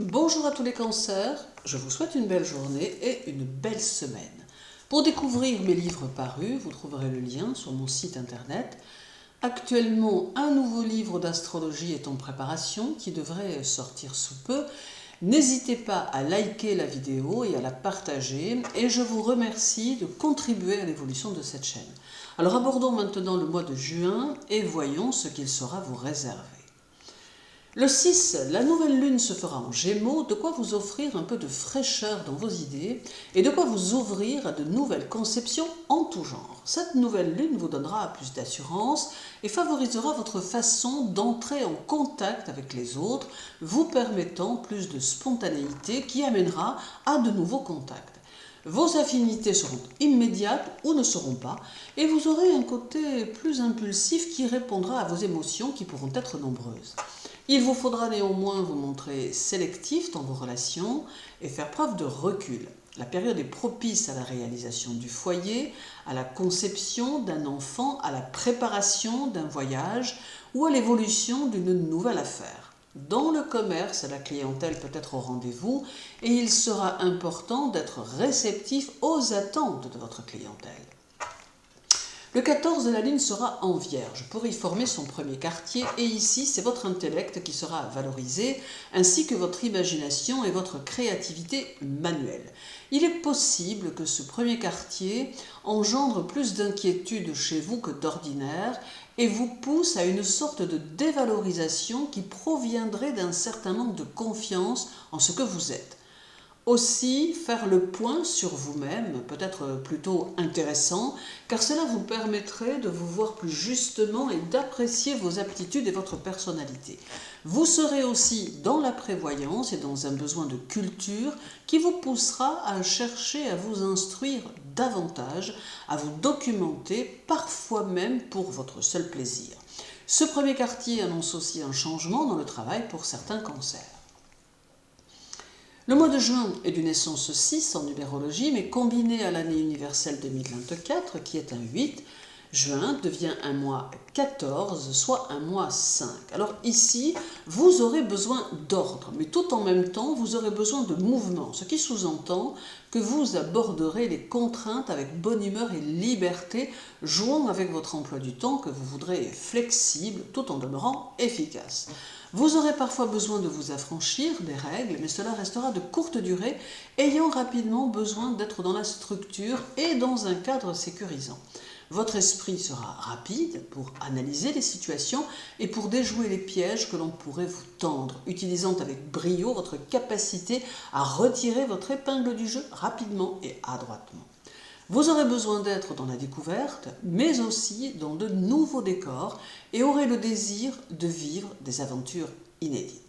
Bonjour à tous les cancers, je vous souhaite une belle journée et une belle semaine. Pour découvrir mes livres parus, vous trouverez le lien sur mon site internet. Actuellement, un nouveau livre d'astrologie est en préparation qui devrait sortir sous peu. N'hésitez pas à liker la vidéo et à la partager et je vous remercie de contribuer à l'évolution de cette chaîne. Alors abordons maintenant le mois de juin et voyons ce qu'il sera vous réserver. Le 6, la nouvelle lune se fera en Gémeaux, de quoi vous offrir un peu de fraîcheur dans vos idées et de quoi vous ouvrir à de nouvelles conceptions en tout genre. Cette nouvelle lune vous donnera plus d'assurance et favorisera votre façon d'entrer en contact avec les autres, vous permettant plus de spontanéité qui amènera à de nouveaux contacts. Vos affinités seront immédiates ou ne seront pas et vous aurez un côté plus impulsif qui répondra à vos émotions qui pourront être nombreuses. Il vous faudra néanmoins vous montrer sélectif dans vos relations et faire preuve de recul. La période est propice à la réalisation du foyer, à la conception d'un enfant, à la préparation d'un voyage ou à l'évolution d'une nouvelle affaire. Dans le commerce, la clientèle peut être au rendez-vous et il sera important d'être réceptif aux attentes de votre clientèle. Le 14 de la lune sera en Vierge pour y former son premier quartier et ici c'est votre intellect qui sera valorisé ainsi que votre imagination et votre créativité manuelle. Il est possible que ce premier quartier engendre plus d'inquiétude chez vous que d'ordinaire et vous pousse à une sorte de dévalorisation qui proviendrait d'un certain manque de confiance en ce que vous êtes. Aussi, faire le point sur vous-même peut être plutôt intéressant car cela vous permettrait de vous voir plus justement et d'apprécier vos aptitudes et votre personnalité. Vous serez aussi dans la prévoyance et dans un besoin de culture qui vous poussera à chercher à vous instruire davantage, à vous documenter, parfois même pour votre seul plaisir. Ce premier quartier annonce aussi un changement dans le travail pour certains cancers. Le mois de juin est d'une essence 6 en numérologie, mais combiné à l'année universelle 2024, qui est un 8, juin devient un mois 14, soit un mois 5. Alors ici, vous aurez besoin d'ordre, mais tout en même temps, vous aurez besoin de mouvement, ce qui sous-entend que vous aborderez les contraintes avec bonne humeur et liberté, jouant avec votre emploi du temps que vous voudrez flexible tout en demeurant efficace. Vous aurez parfois besoin de vous affranchir des règles, mais cela restera de courte durée, ayant rapidement besoin d'être dans la structure et dans un cadre sécurisant. Votre esprit sera rapide pour analyser les situations et pour déjouer les pièges que l'on pourrait vous tendre, utilisant avec brio votre capacité à retirer votre épingle du jeu rapidement et adroitement. Vous aurez besoin d'être dans la découverte, mais aussi dans de nouveaux décors et aurez le désir de vivre des aventures inédites.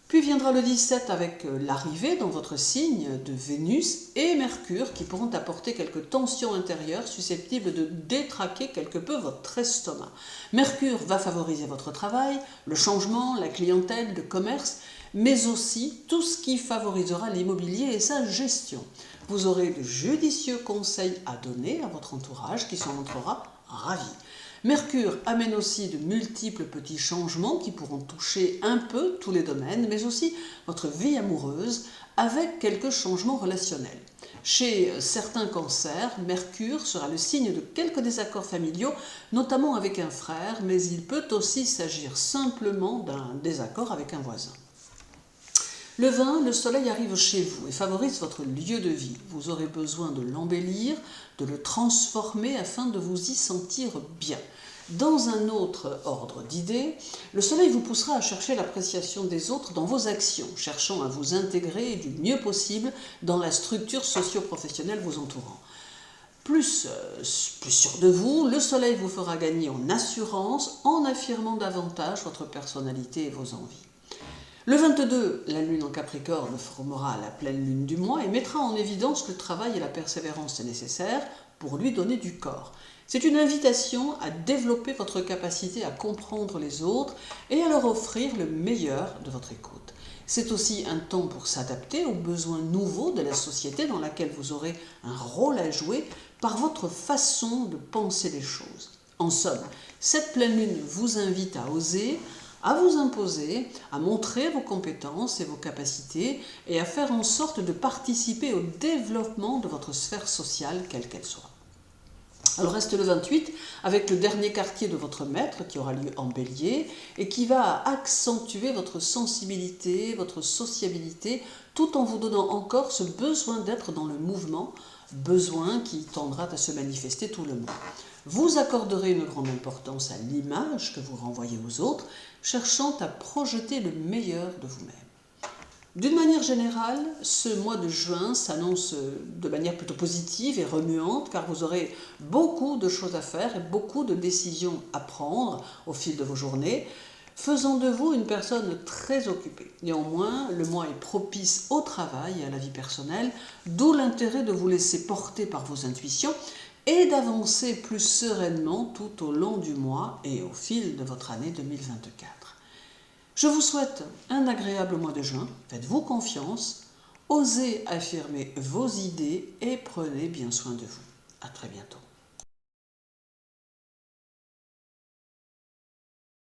Puis viendra le 17 avec l'arrivée dans votre signe de Vénus et Mercure qui pourront apporter quelques tensions intérieures susceptibles de détraquer quelque peu votre estomac. Mercure va favoriser votre travail, le changement, la clientèle, le commerce, mais aussi tout ce qui favorisera l'immobilier et sa gestion. Vous aurez de judicieux conseils à donner à votre entourage qui s'en montrera ravi. Mercure amène aussi de multiples petits changements qui pourront toucher un peu tous les domaines, mais aussi votre vie amoureuse avec quelques changements relationnels. Chez certains cancers, Mercure sera le signe de quelques désaccords familiaux, notamment avec un frère, mais il peut aussi s'agir simplement d'un désaccord avec un voisin. Le 20, le soleil arrive chez vous et favorise votre lieu de vie. Vous aurez besoin de l'embellir, de le transformer afin de vous y sentir bien. Dans un autre ordre d'idées, le soleil vous poussera à chercher l'appréciation des autres dans vos actions, cherchant à vous intégrer du mieux possible dans la structure socio-professionnelle vous entourant. Plus sûr de vous, le soleil vous fera gagner en assurance en affirmant davantage votre personnalité et vos envies. Le 22, la lune en Capricorne formera la pleine lune du mois et mettra en évidence le travail et la persévérance nécessaires pour lui donner du corps. C'est une invitation à développer votre capacité à comprendre les autres et à leur offrir le meilleur de votre écoute. C'est aussi un temps pour s'adapter aux besoins nouveaux de la société dans laquelle vous aurez un rôle à jouer par votre façon de penser les choses. En somme, cette pleine lune vous invite à oser, à vous imposer, à montrer vos compétences et vos capacités et à faire en sorte de participer au développement de votre sphère sociale, quelle qu'elle soit. Alors reste le 28 avec le dernier quartier de votre maître qui aura lieu en Bélier et qui va accentuer votre sensibilité, votre sociabilité, tout en vous donnant encore ce besoin d'être dans le mouvement, besoin qui tendra à se manifester tout le mois. Vous accorderez une grande importance à l'image que vous renvoyez aux autres, cherchant à projeter le meilleur de vous-même. D'une manière générale, ce mois de juin s'annonce de manière plutôt positive et remuante car vous aurez beaucoup de choses à faire et beaucoup de décisions à prendre au fil de vos journées, faisant de vous une personne très occupée. Néanmoins, le mois est propice au travail et à la vie personnelle, d'où l'intérêt de vous laisser porter par vos intuitions et d'avancer plus sereinement tout au long du mois et au fil de votre année 2024. Je vous souhaite un agréable mois de juin, faites-vous confiance, osez affirmer vos idées et prenez bien soin de vous. À très bientôt.